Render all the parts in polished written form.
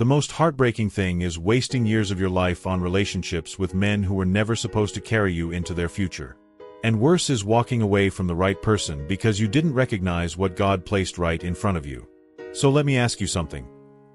The most heartbreaking thing is wasting years of your life on relationships with men who were never supposed to carry you into their future. And worse is walking away from the right person because you didn't recognize what God placed right in front of you. So let me ask you something.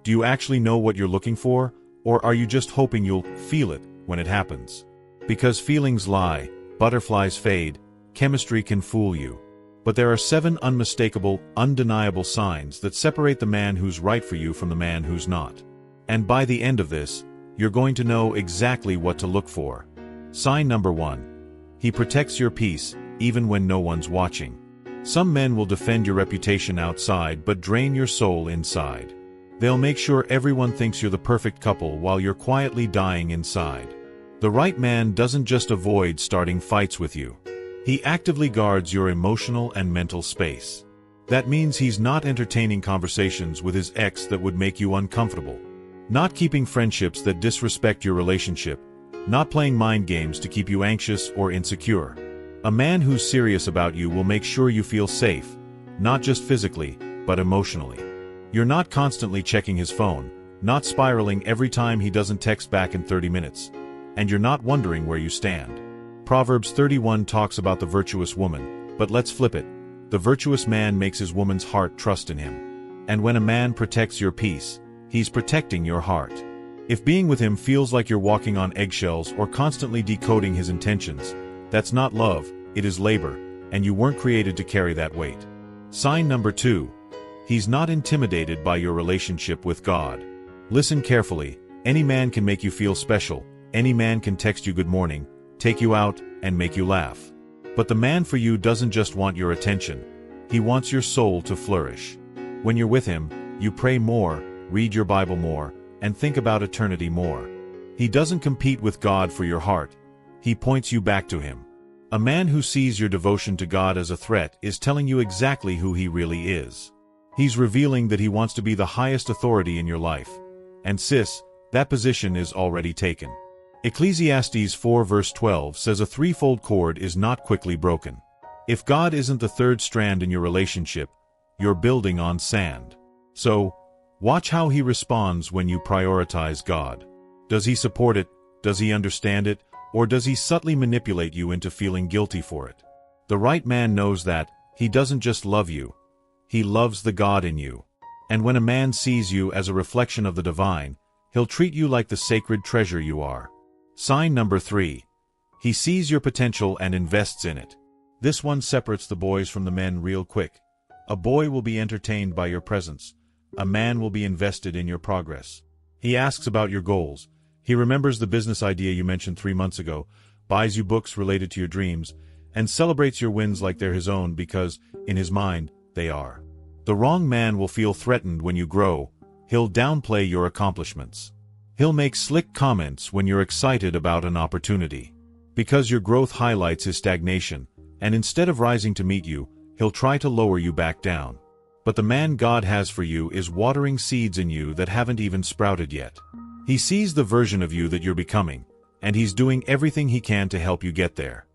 Do you actually know what you're looking for, or are you just hoping you'll feel it when it happens? Because feelings lie, butterflies fade, chemistry can fool you. But there are 7 unmistakable, undeniable signs that separate the man who's right for you from the man who's not. And by the end of this, you're going to know exactly what to look for. Sign number 1. He protects your peace, even when no one's watching. Some men will defend your reputation outside but drain your soul inside. They'll make sure everyone thinks you're the perfect couple while you're quietly dying inside. The right man doesn't just avoid starting fights with you. He actively guards your emotional and mental space. That means he's not entertaining conversations with his ex that would make you uncomfortable. Not keeping friendships that disrespect your relationship. Not playing mind games to keep you anxious or insecure. A man who's serious about you will make sure you feel safe, not just physically, but emotionally. You're not constantly checking his phone, not spiraling every time he doesn't text back in 30 minutes, and you're not wondering where you stand. Proverbs 31 talks about the virtuous woman, but let's flip it. The virtuous man makes his woman's heart trust in him. And when a man protects your peace, he's protecting your heart. If being with him feels like you're walking on eggshells or constantly decoding his intentions, that's not love, it is labor, and you weren't created to carry that weight. Sign number 2. He's not intimidated by your relationship with God. Listen carefully. Any man can make you feel special. Any man can text you good morning, take you out, and make you laugh. But the man for you doesn't just want your attention. He wants your soul to flourish. When you're with him, you pray more, read your Bible more, and think about eternity more. He doesn't compete with God for your heart. He points you back to him. A man who sees your devotion to God as a threat is telling you exactly who he really is. He's revealing that he wants to be the highest authority in your life. And sis, that position is already taken. Ecclesiastes 4 verse 12 says a threefold cord is not quickly broken. If God isn't the third strand in your relationship, you're building on sand. So, watch how he responds when you prioritize God. Does he support it? Does he understand it? Or does he subtly manipulate you into feeling guilty for it? The right man knows that he doesn't just love you. He loves the God in you. And when a man sees you as a reflection of the divine, he'll treat you like the sacred treasure you are. Sign number 3. He sees your potential and invests in it. This one separates the boys from the men real quick. A boy will be entertained by your presence. A man will be invested in your progress. He asks about your goals. He remembers the business idea you mentioned 3 months ago, buys you books related to your dreams, and celebrates your wins like they're his own because, in his mind, they are. The wrong man will feel threatened when you grow. He'll downplay your accomplishments. He'll make slick comments when you're excited about an opportunity. Because your growth highlights his stagnation, and instead of rising to meet you, he'll try to lower you back down. But the man God has for you is watering seeds in you that haven't even sprouted yet. He sees the version of you that you're becoming, and he's doing everything he can to help you get there.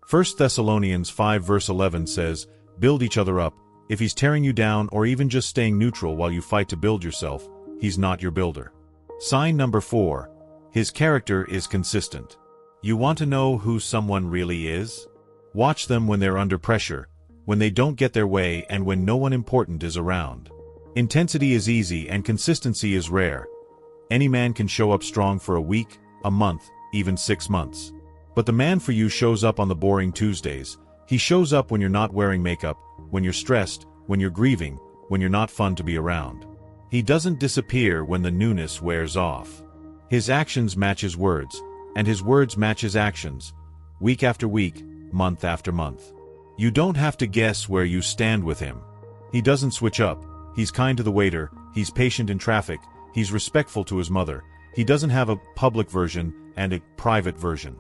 1 Thessalonians 5 verse 11 says, build each other up. If he's tearing you down or even just staying neutral while you fight to build yourself, he's not your builder. Sign number 4. His character is consistent. You want to know who someone really is? Watch them when they're under pressure, when they don't get their way, and when no one important is around. Intensity is easy and consistency is rare. Any man can show up strong for a week, a month, even 6 months. But the man for you shows up on the boring Tuesdays. He shows up when you're not wearing makeup, when you're stressed, when you're grieving, when you're not fun to be around. He doesn't disappear when the newness wears off. His actions match his words, and his words match his actions, week after week, month after month. You don't have to guess where you stand with him. He doesn't switch up. He's kind to the waiter, he's patient in traffic, he's respectful to his mother. He doesn't have a public version and a private version.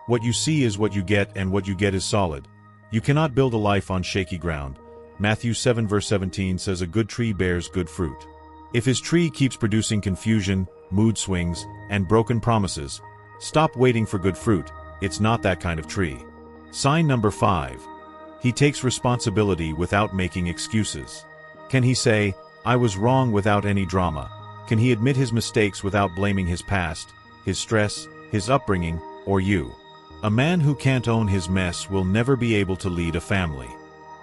What you see is what you get, and what you get is solid. You cannot build a life on shaky ground. Matthew 7 verse 17 says a good tree bears good fruit. If his tree keeps producing confusion, mood swings, and broken promises, stop waiting for good fruit. It's not that kind of tree. Sign number 5. He takes responsibility without making excuses. Can he say, I was wrong without any drama? Can he admit his mistakes without blaming his past, his stress, his upbringing, or you? A man who can't own his mess will never be able to lead a family.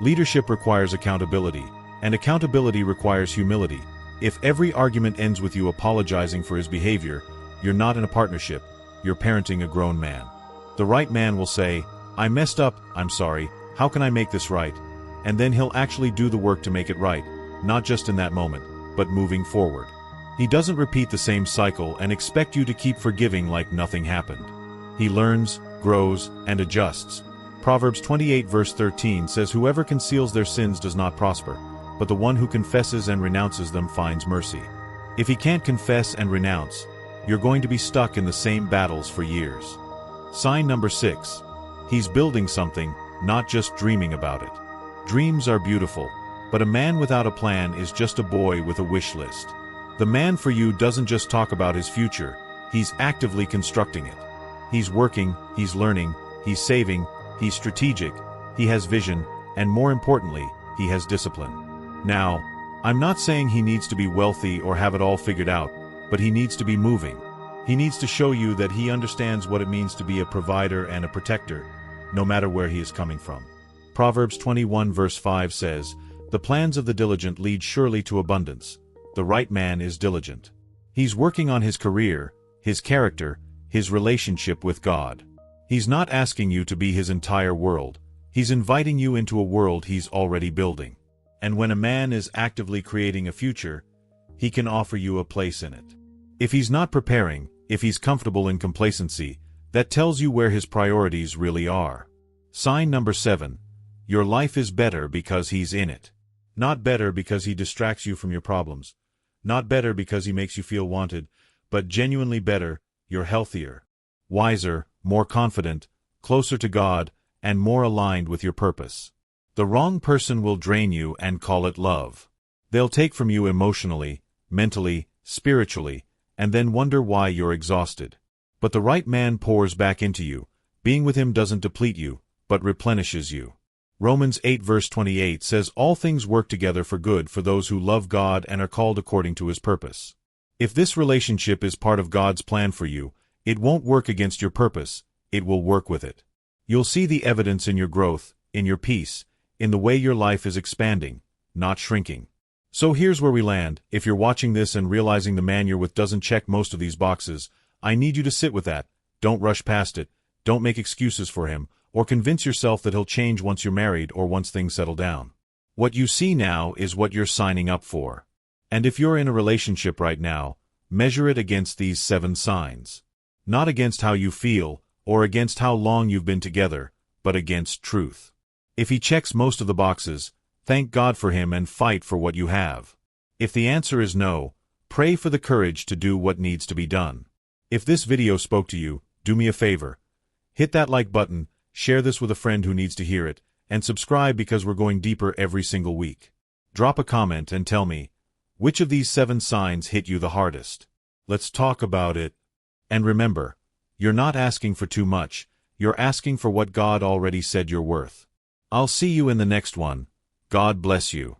Leadership requires accountability, and accountability requires humility. If every argument ends with you apologizing for his behavior, you're not in a partnership, you're parenting a grown man. The right man will say, "I messed up, I'm sorry, how can I make this right?" And then he'll actually do the work to make it right, not just in that moment, but moving forward. He doesn't repeat the same cycle and expect you to keep forgiving like nothing happened. He learns, grows, and adjusts. Proverbs 28 verse 13 says, "Whoever conceals their sins does not prosper, but the one who confesses and renounces them finds mercy." If he can't confess and renounce, you're going to be stuck in the same battles for years. Sign number 6. He's building something, not just dreaming about it. Dreams are beautiful, but a man without a plan is just a boy with a wish list. The man for you doesn't just talk about his future, he's actively constructing it. He's working, he's learning, he's saving, he's strategic, he has vision, and more importantly, he has discipline. Now, I'm not saying he needs to be wealthy or have it all figured out, but he needs to be moving. He needs to show you that he understands what it means to be a provider and a protector, no matter where he is coming from. Proverbs 21 verse 5 says, "The plans of the diligent lead surely to abundance. The right man is diligent." He's working on his career, his character, his relationship with God. He's not asking you to be his entire world. He's inviting you into a world he's already building. And when a man is actively creating a future, he can offer you a place in it. If he's not preparing, if he's comfortable in complacency, that tells you where his priorities really are. Sign number 7. Your life is better because he's in it. Not better because he distracts you from your problems. Not better because he makes you feel wanted, but genuinely better. You're healthier, wiser, more confident, closer to God, and more aligned with your purpose. The wrong person will drain you and call it love. They'll take from you emotionally, mentally, spiritually, and then wonder why you're exhausted. But the right man pours back into you. Being with him doesn't deplete you, but replenishes you. Romans 8 verse 28 says, "All things work together for good for those who love God and are called according to his purpose." If this relationship is part of God's plan for you, it won't work against your purpose, it will work with it. You'll see the evidence in your growth, in your peace, in the way your life is expanding, not shrinking. So here's where we land. If you're watching this and realizing the man you're with doesn't check most of these boxes, I need you to sit with that. Don't rush past it. Don't make excuses for him, or convince yourself that he'll change once you're married or once things settle down. What you see now is what you're signing up for. And if you're in a relationship right now, measure it against these 7 signs. Not against how you feel, or against how long you've been together, but against truth. If he checks most of the boxes, thank God for him and fight for what you have. If the answer is no, pray for the courage to do what needs to be done. If this video spoke to you, do me a favor. Hit that like button, share this with a friend who needs to hear it, and subscribe because we're going deeper every single week. Drop a comment and tell me, which of these 7 signs hit you the hardest? Let's talk about it. And remember, you're not asking for too much, you're asking for what God already said you're worth. I'll see you in the next one. God bless you.